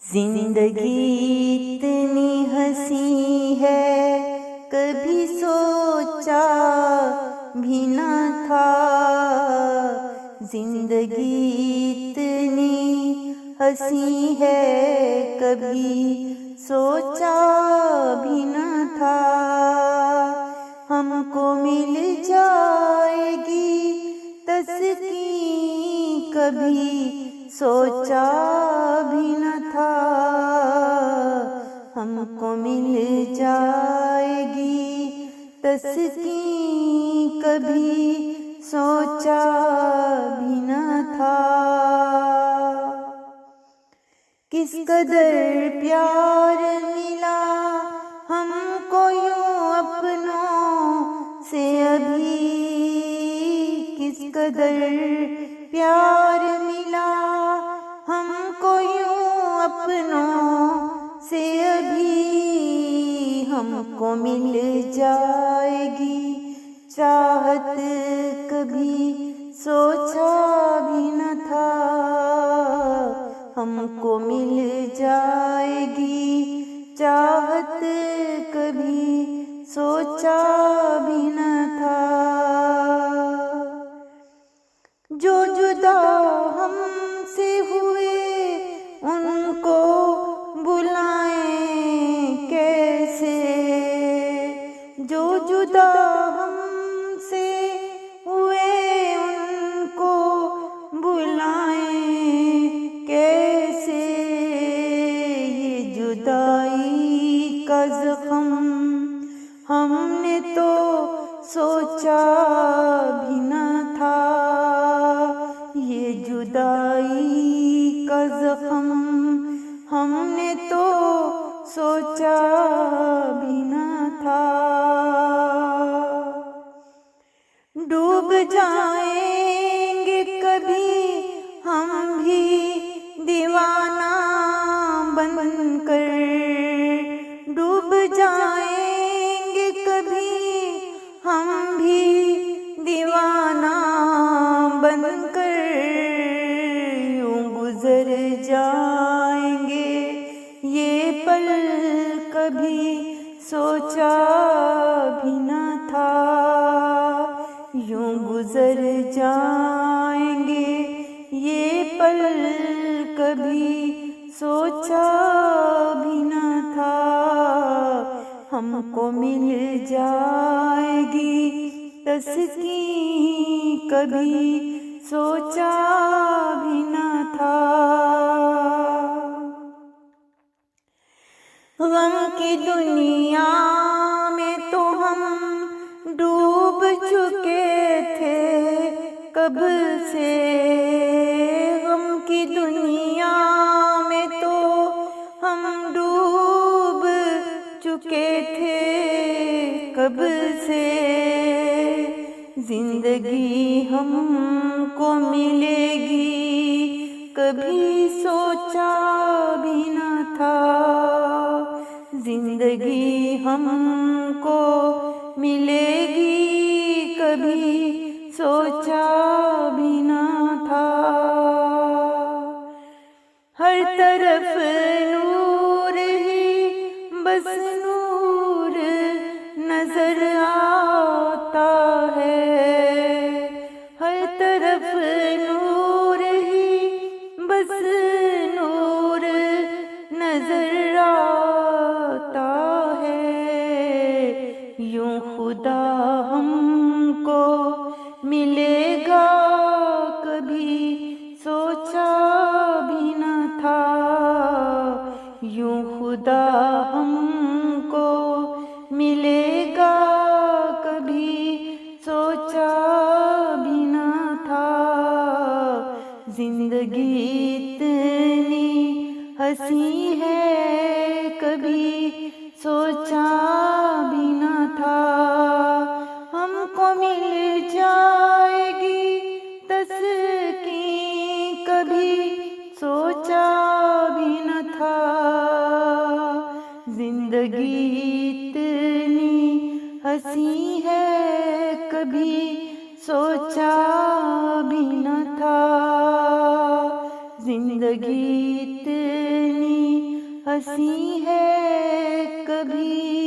زندگی اتنی ہنسی ہے کبھی سوچا بھی نہ تھا، زندگی اتنی ہنسی ہے کبھی سوچا بھی نہ تھا، ہم کو مل جائے گی تسکین کبھی سوچا بھی نہ تھا، ہم کو مل جائے گی تسکین کبھی سوچا بھی نہ تھا۔ کس قدر پیار ملا ہم کو یوں اپنوں سے ابھی، کس قدر پیار ملا ہم کو یوں اپنوں سے ابھی، ہم کو مل جائے گی چاہت کبھی سوچا بھی نہ تھا، ہم کو مل جائے گی چاہت کبھی سوچا بھی نہ تھا۔ جو جدا ہم سے ہوئے ان کو بلائیں کیسے، جو جدا ہم سے ہوئے ان کو بلائیں کیسے، یہ جدائی کا زخم ہم نے تو سوچا بھی نہ تھا، یہ جدائی کا زخم ہم نے تو سوچا بھی نہ تھا۔ ڈوب جائیں گے کبھی ہم بھی دیوانہ بن کر، ڈوب جائیں گے کبھی ہم بھی دیوانہ بن کر، یوں گزر جائیں گے یہ پل کبھی سوچا بھی نہ تھا، یوں گزر جائیں گے یہ پل کبھی سوچا بھی نہ تھا، ہم کو مل جائے گی تسکین کبھی سوچا بھی نہ تھا۔ غم کی دنیا میں تو ہم ڈوب چکے تھے کب سے، غم کی دنیا میں تو ہم ڈوب چکے تھے کب سے، زندگی ہم کو ملے گی کبھی سوچا بھی نہ تھا، زندگی ہم کو ملے گی کبھی سوچا بھی نہ تھا۔ ہر طرف نور ہی بس نور نظر آتا ہے، ہر طرف نور ہی بس نور نظر آتا ہے، یوں خدا ہم کو ملے گا کبھی سوچا بھی نہ تھا، یوں خدا ہم کو ملے گا کبھی سوچا بھی نہ تھا، زندگی اتنی ہنسی ہے کبھی سوچا بھی نہ تھا، ہم کو مل جائے گی تسکین کبھی سوچا بھی نہ تھا، زندگی اتنی ہنسی ہے کبھی سوچا بھی نہ تھا، زندگی اتنی ہنسی ہے کبھی